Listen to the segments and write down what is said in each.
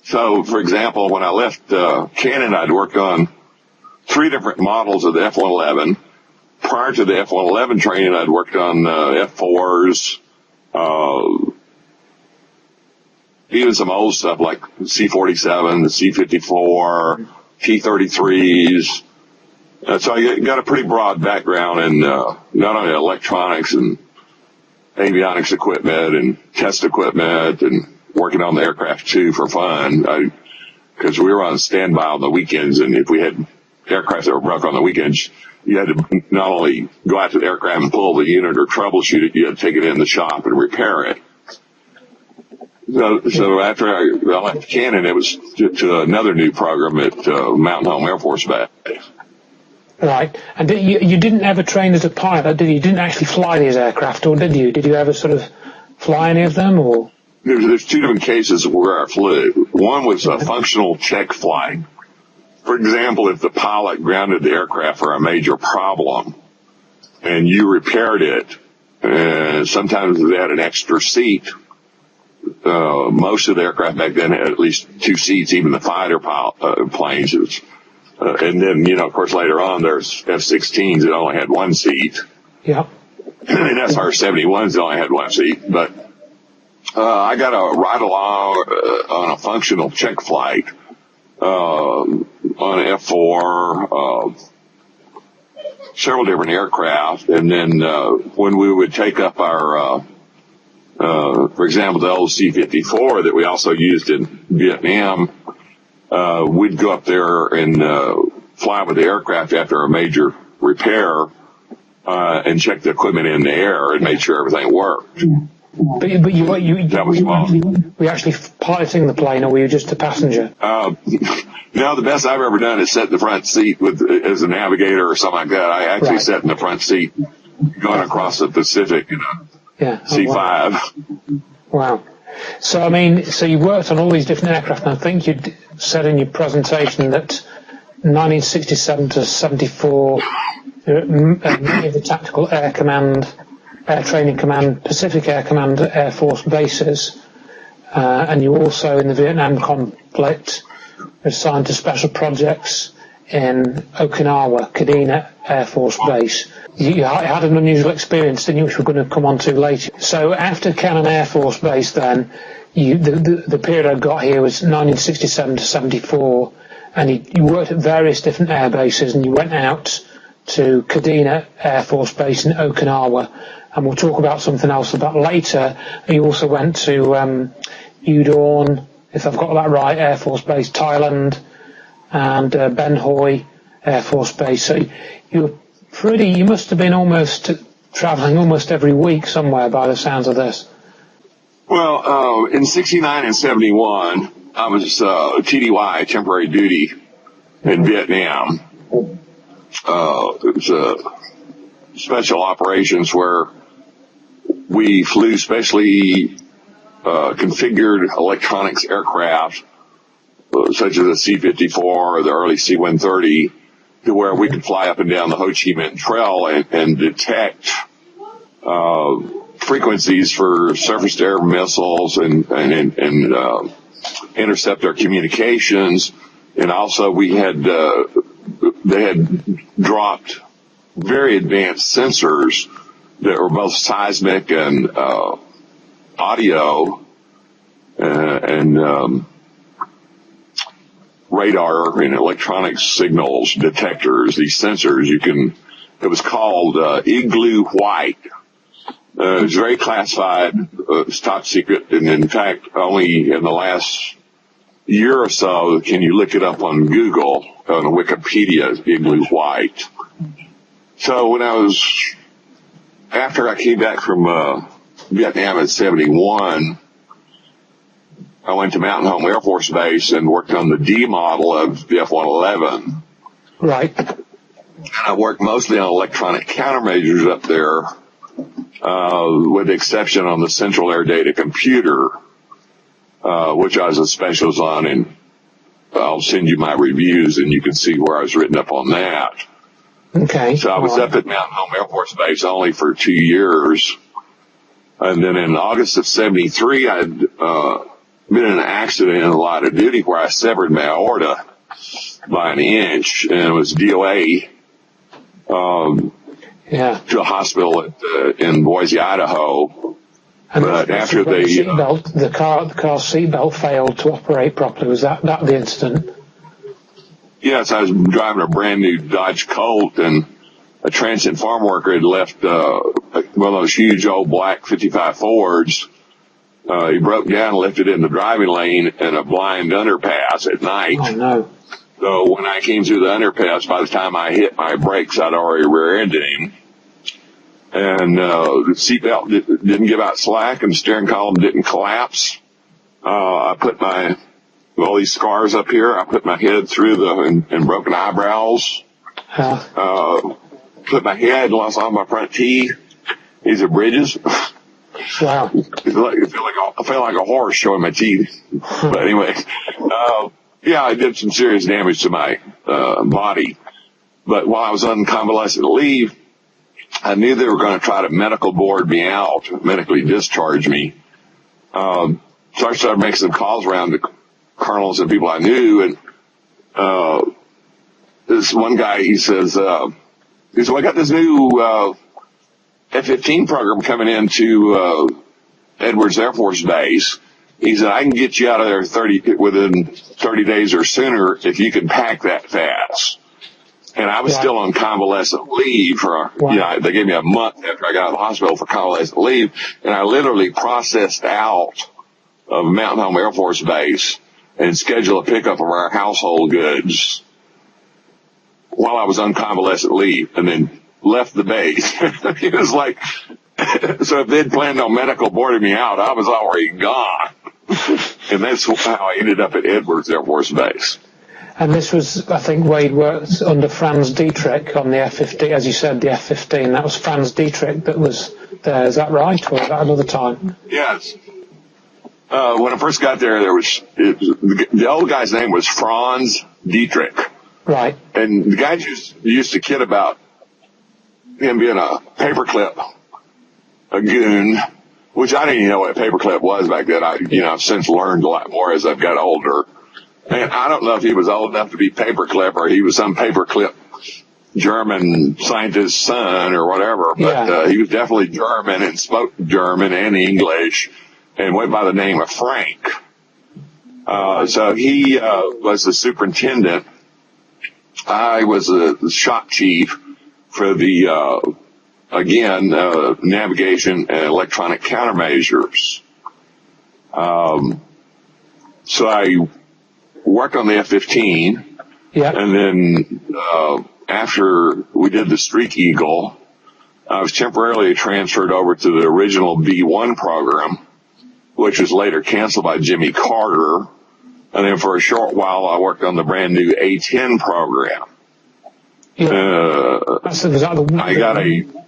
So, for example, when I left Canada, I'd worked on 3 different models of the F-111. Prior to the F-111 training, I'd worked on F-4s, even some old stuff like C-47, the C-54, T-33s. So I got a pretty broad background in not only electronics and avionics equipment and test equipment and working on the aircraft too for fun. Because we were on standby on the weekends, and if we had aircraft that were broke on the weekends, you had to not only go out to the aircraft and pull the unit or troubleshoot it, you had to take it in the shop and repair it. So after I left Canada, it was to another new program at Mountain Home Air Force Base. Right. And you didn't ever train as a pilot, did you? You didn't actually fly these aircraft, or did you? Did you ever sort of fly any of them, or? There's 2 different cases where I flew. One was a functional check flight. For example, if the pilot grounded the aircraft for a major problem and you repaired it, sometimes they had an extra seat. Most of the aircraft back then had at least 2 seats, even the fighter planes. And then, of course, later on, there's F-16s that only had 1 seat. Yeah. And SR-71s that only had 1 seat. But I got a ride along on a functional check flight on F-4, several different aircraft. And then when we would take up our, for example, the old C-54 that we also used in Vietnam, we'd go up there and fly with the aircraft after a major repair and check the equipment in the air and make sure everything worked. But you were actually piloting the plane, or were you just a passenger? No, the best I've ever done is sit in the front seat as a navigator or something like that. I actually sat in the front seat going across the Pacific in a C-5. Wow. So, I mean, so you worked on all these different aircraft, and I think you said in your presentation that 1967 to 74, many of the Tactical Air Command, Air Training Command, Pacific Air Command Air Force bases, and you also, in the Vietnam conflict, were assigned to special projects in Okinawa, Kadena Air Force Base. You had an unusual experience, didn't you, which we're going to come on to later. So after Cannon Air Force Base then, the period I got here was 1967 to 74, and you worked at various different air bases, and you went out to Kadena Air Force Base in Okinawa, and we'll talk about something else about later. You also went to Udon, if I've got that right, Air Force Base, Thailand, and Ben Hoi Air Force Base. So you must have been almost traveling almost every week somewhere by the sounds of this. Well, in 69 and 71, I was TDY, temporary duty, in Vietnam. It was special operations where we flew specially configured electronics aircraft, such as the C-54 or the early C-130, to where we could fly up and down the Ho Chi Minh Trail and detect frequencies for surface-to-air missiles and intercept our communications. And also they had dropped very advanced sensors that were both seismic and audio and radar and electronic signals detectors. These sensors, it was called Igloo White. It was very classified. It's top secret, and in fact, only in the last year or so can you look it up on Google, on Wikipedia, Igloo White. So after I came back from Vietnam in 71, I went to Mountain Home Air Force Base and worked on the D model of the F-111. Right. And I worked mostly on electronic countermeasures up there, with the exception on the Central Air Data Computer, which I was a specialist on, and I'll send you my reviews and you can see where I was written up on that. Okay. So I was up at Mountain Home Air Force Base only for 2 years. And then in August of 73, I'd been in an accident in the line of duty where I severed my aorta by an inch, and it was DOA to a hospital in Boise, Idaho. And but after they the car's seatbelt failed to operate properly. Was that the incident? Yes, I was driving a brand new Dodge Colt, and a transient farm worker had left one of those huge old black 55 Fords. He broke down and left it in the driving lane in a blind underpass at night. Oh, no. So when I came through the underpass, by the time I hit my brakes, I'd already rear-ended him. And the seatbelt didn't give out slack, and the steering column didn't collapse. I put all these scars up here. I put my head through and broken eyebrows. Put my head, lost all my front teeth. These are bridges. Wow. I felt like a horse showing my teeth. But anyway, I did some serious damage to my body. But while I was on convalescent leave, I knew they were going to try to medical board me out, medically discharge me. So I started making some calls around to colonels and people I knew, and this one guy, he says, I got this new F-15 program coming into Edwards Air Force Base. He said, I can get you out of there within 30 days or sooner if you can pack that fast. And I was still on convalescent leave they gave me a month after I got out of the hospital for convalescent leave, and I literally processed out of Mountain Home Air Force Base and scheduled a pickup of our household goods while I was on convalescent leave, and then left the base. It was like, so if they'd planned on medical boarding me out, I was already gone. And that's how I ended up at Edwards Air Force Base. And this was, I think, Wade worked under Franz Dietrich on the F-15, as you said, the F-15. That was Franz Dietrich that was there. Is that right, or is that another time? Yes. When I first got there, the old guy's name was Franz Dietrich. Right. And the guy used to kid about him being a paperclip, a goon, which I didn't even know what a paperclip was back then. I've since learned a lot more as I've got older. And I don't know if he was old enough to be paperclip or he was some paperclip German scientist's son or whatever, but he was definitely German and spoke German and English and went by the name of Frank. So he was the superintendent. I was the shop chief for the, navigation and electronic countermeasures. So I worked on the F-15, and then after we did the Streak Eagle, I was temporarily transferred over to the original B-1 program, which was later canceled by Jimmy Carter. And then for a short while, I worked on the brand new A-10 program. Was that the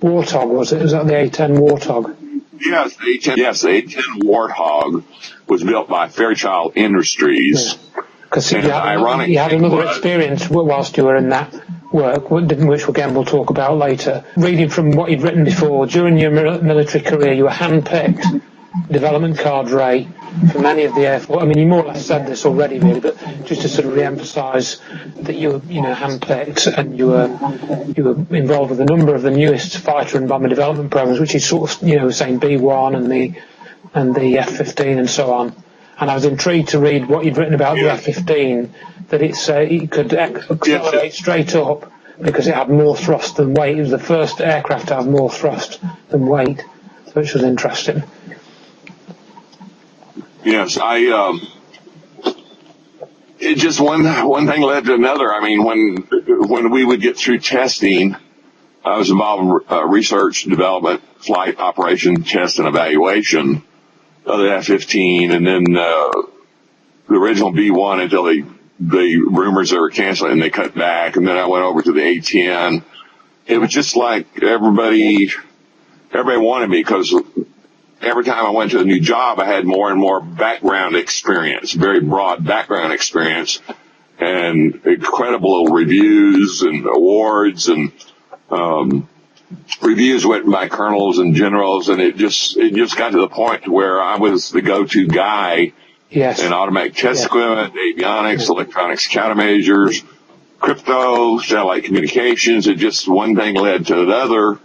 Warthog, was it? Was that the A-10 Warthog? Yes, the A-10 Warthog was built by Fairchild Industries. Because you had another experience whilst you were in that work, which again we'll talk about later. Reading from what you'd written before, during your military career, you were handpicked development cadre for many of the Air Force. I mean, you more or less said this already, really, but just to sort of re-emphasise that you were, handpicked, and you were involved with a number of the newest fighter and bomber development programs, which is sort of, saying B1 and the F-15 and so on. And I was intrigued to read what you'd written about the F-15, that it could accelerate straight up because it had more thrust than weight. It was the first aircraft to have more thrust than weight, which was interesting. Yes, it just one thing led to another. I mean, when we would get through testing, I was involved in research, development, flight, operation, test, and evaluation of the F-15, and then the original B-1 until the rumors they were canceling and they cut back, and then I went over to the A-10. It was just like everybody wanted me, because every time I went to a new job, I had more and more background experience, very broad background experience, and incredible reviews and awards, and reviews went by colonels and generals, and it just got to the point where I was the go-to guy Yes. And automatic test equipment, avionics, electronics countermeasures, crypto, satellite communications. It just one thing led to another.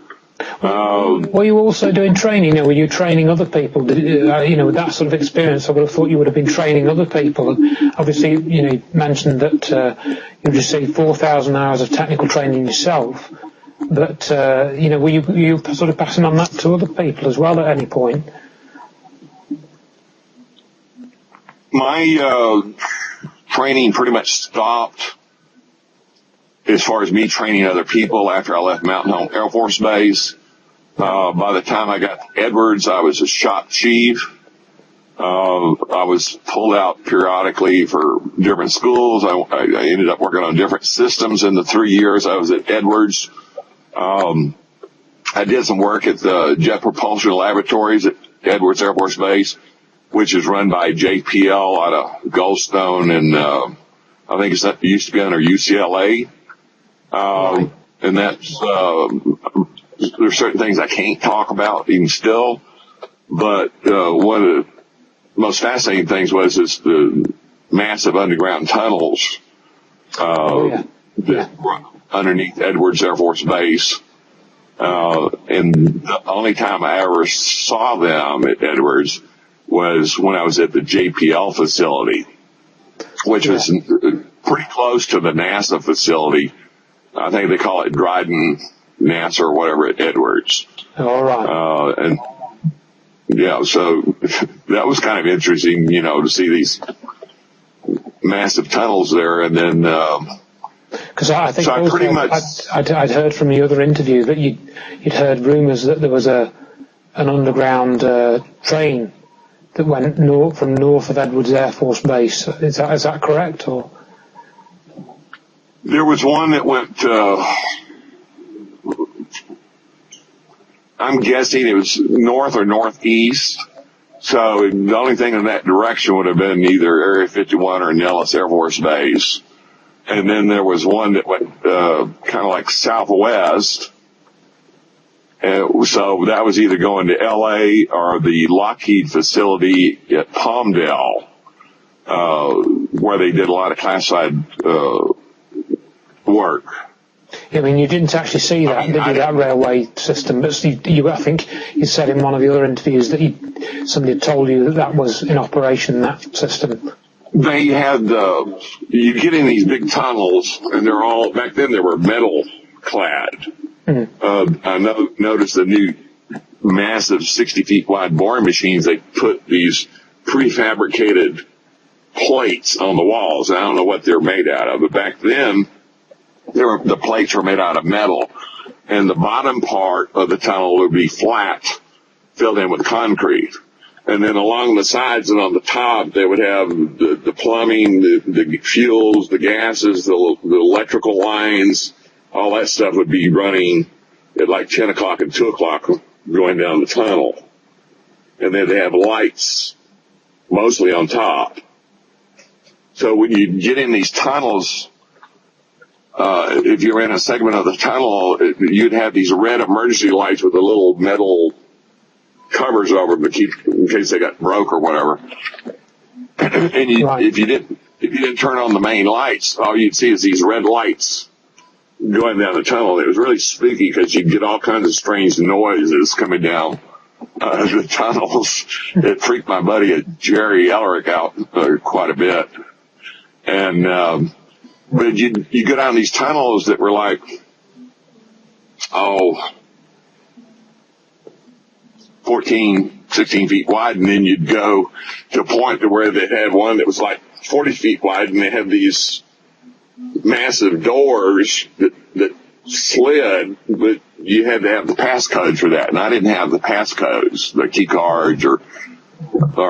Were you also doing training? Were you training other people? With that sort of experience, I would have thought you would have been training other people. And obviously, you mentioned that you received 4,000 hours of technical training yourself. But were you sort of passing on that to other people as well at any point? My training pretty much stopped as far as me training other people after I left Mountain Home Air Force Base. By the time I got to Edwards, I was a shop chief. I was pulled out periodically for different schools. I ended up working on different systems in the 3 years I was at Edwards. I did some work at the Jet Propulsion Laboratories at Edwards Air Force Base, which is run by JPL out of Goldstone, and I think it used to be under UCLA. And that's there's certain things I can't talk about even still, but one of the most fascinating things was the massive underground tunnels that were underneath Edwards Air Force Base. And the only time I ever saw them at Edwards was when I was at the JPL facility, which was pretty close to the NASA facility. I think they call it Dryden NASA or whatever at Edwards. All right. And so that was kind of interesting, to see these massive tunnels there. And then, because I think so pretty much, I'd heard from the other interview that you'd heard rumours that there was an underground train that went from north of Edwards Air Force Base. Is that correct? Or there was one that went, I'm guessing it was north or northeast. So the only thing in that direction would have been either Area 51 or Nellis Air Force Base. And then there was one that went kind of like southwest. So that was either going to L.A. or the Lockheed facility at Palmdale, where they did a lot of classified work. I mean, you didn't actually see that, did you, that railway system? But I think you said in one of the other interviews that somebody had told you that was in operation, that system. They had, you get in these big tunnels, and they're all, back then they were metal clad. I noticed the new massive 60 feet wide boring machines, they put these prefabricated plates on the walls. I don't know what they're made out of, but back then, the plates were made out of metal, and the bottom part of the tunnel would be flat, filled in with concrete. And then along the sides and on the top, they would have the plumbing, the fuels, the gases, the electrical lines, all that stuff would be running at like 10 o'clock and 2 o'clock going down the tunnel. And then they have lights, mostly on top. So when you get in these tunnels, if you're in a segment of the tunnel, you'd have these red emergency lights with the little metal covers over them to keep, in case they got broke or whatever. And if you didn't turn on the main lights, all you'd see is these red lights going down the tunnel. It was really spooky because you'd get all kinds of strange noises coming down the tunnels. It freaked my buddy Jerry Ellerick out quite a bit. And but you go down these tunnels that were like, 14, 16 feet wide, and then you'd go to a point to where they had one that was like 40 feet wide, and they had these massive doors that slid, but you had to have the passcodes for that, and I didn't have the passcodes, the key cards, or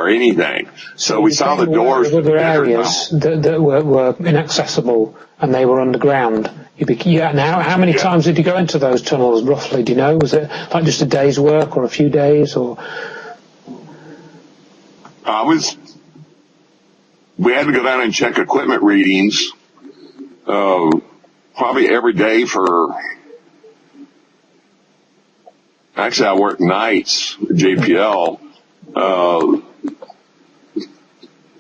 anything. So we saw the doors. There were areas that were inaccessible, and they were underground. Now, how many times did you go into those tunnels, roughly? Do you know? Was it like just a day's work or a few days? Or we had to go down and check equipment readings probably every day for, actually I worked nights at JPL.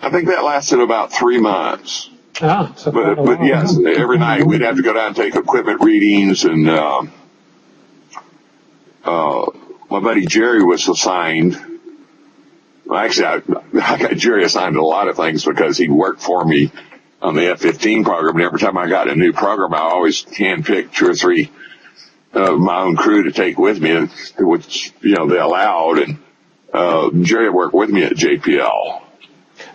I think that lasted about 3 months. So But yes, every night we'd have to go down and take equipment readings, and my buddy Jerry was assigned. Well, actually, I got Jerry assigned to a lot of things because he worked for me on the F-15 program, and every time I got a new program, I always handpicked 2 or 3 of my own crew to take with me, which, they allowed, and Jerry worked with me at JPL.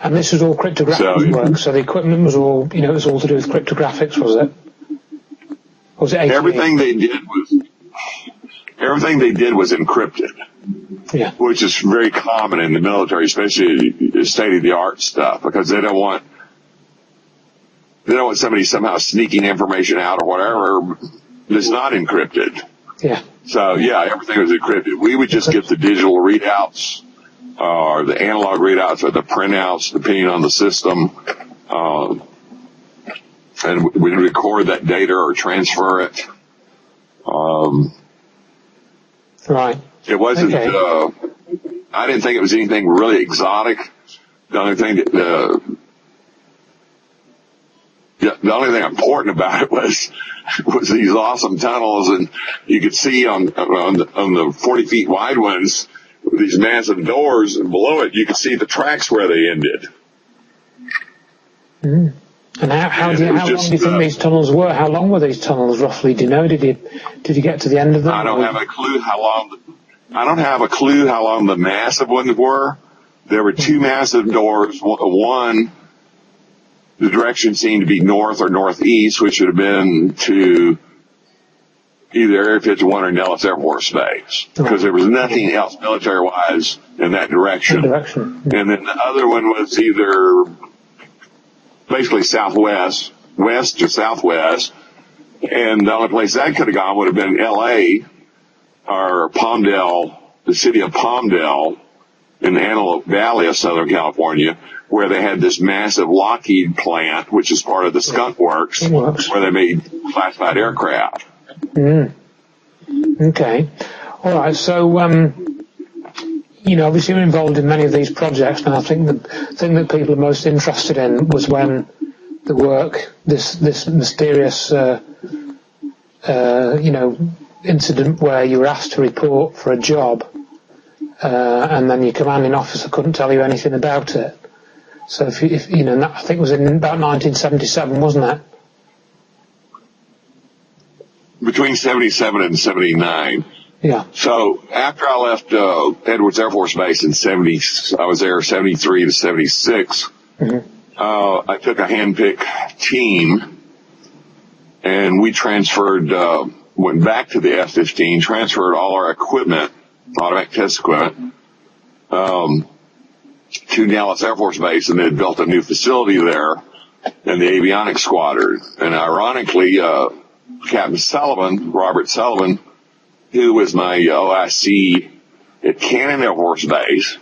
And this was all cryptographic work, so the equipment was all, it was all to do with cryptographics, was it? Or was it ATA? Everything they did was encrypted. Yeah. Which is very common in the military, especially state-of-the-art stuff, because they don't want somebody somehow sneaking information out or whatever that's not encrypted. Yeah. So, everything was encrypted. We would just get the digital readouts, or the analog readouts, or the printouts, depending on the system, and we'd record that data or transfer it. Right. It wasn't, okay. I didn't think it was anything really exotic. The only thing important about it was these awesome tunnels, and you could see on the 40 feet wide ones, these massive doors, and below it you could see the tracks where they ended. Mm. And how long do you think these tunnels were? How long were these tunnels roughly? Do you know? Did you get to the end of them? I don't have a clue how long the massive ones were. There were 2 massive doors. One, the direction seemed to be north or northeast, which would have been to either Area 51 or Nellis Air Force Base, because there was nothing else military-wise in that direction. And then the other one was either basically southwest, west or southwest, and the only place that could have gone would have been L.A. or Palmdale, the city of Palmdale in the Antelope Valley of Southern California, where they had this massive Lockheed plant, which is part of the Skunk Works, where they made classified aircraft. Mm. Okay. All right. So, obviously you're involved in many of these projects, and I think the thing that people are most interested in was when the work, this mysterious, incident where you were asked to report for a job, and then your commanding officer couldn't tell you anything about it. So I think it was in about 1977, wasn't it? Between 77 and 79. Yeah. So after I left Edwards Air Force Base in 70, I was there 73 to 76. Mm-hmm. I took a handpick team, and we transferred, went back to the F-15, transferred all our equipment, automatic test equipment, to Nellis Air Force Base, and they had built a new facility there in the avionics squadron. And ironically, Captain Sullivan, Robert Sullivan, who was my OIC at Cannon Air Force Base,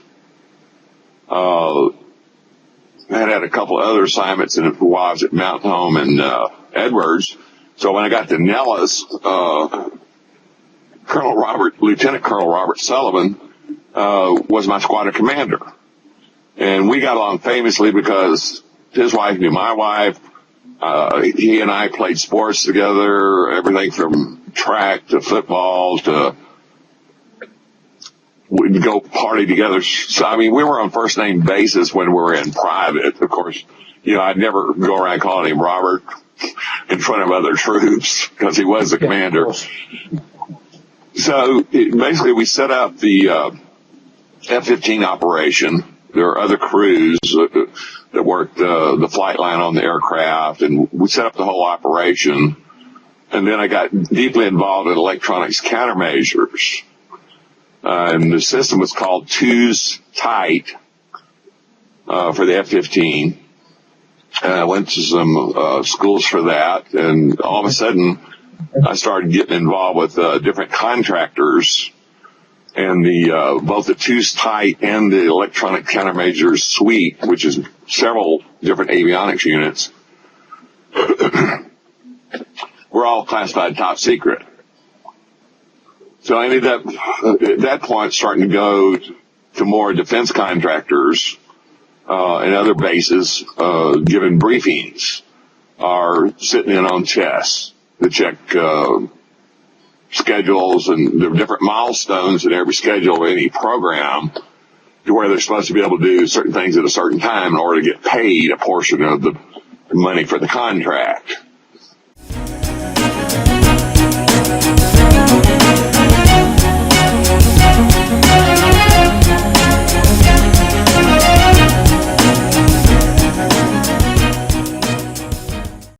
had a couple of other assignments while I was at Mountain Home and Edwards. So when I got to Nellis, Lieutenant Colonel Robert Sullivan was my squadron commander. And we got along famously because his wife knew my wife. He and I played sports together, everything from track to football to we'd go party together. So, we were on first name basis when we were in private. Of course, I'd never go around calling him Robert in front of other troops because he was the commander. So basically we set up the F-15 operation. There are other crews that worked the flight line on the aircraft, and we set up the whole operation. And then I got deeply involved in electronics countermeasures. And the system was called Two's Tight for the F-15. And I went to some schools for that, and all of a sudden I started getting involved with different contractors, and both the Two's Tight and the electronic countermeasures suite, which is several different avionics units, were all classified top secret. So I ended up, at that point, starting to go to more defense contractors and other bases, giving briefings, are sitting in on chess to check schedules, and there are different milestones in every schedule of any program to where they're supposed to be able to do certain things at a certain time in order to get paid a portion of the money for the contract.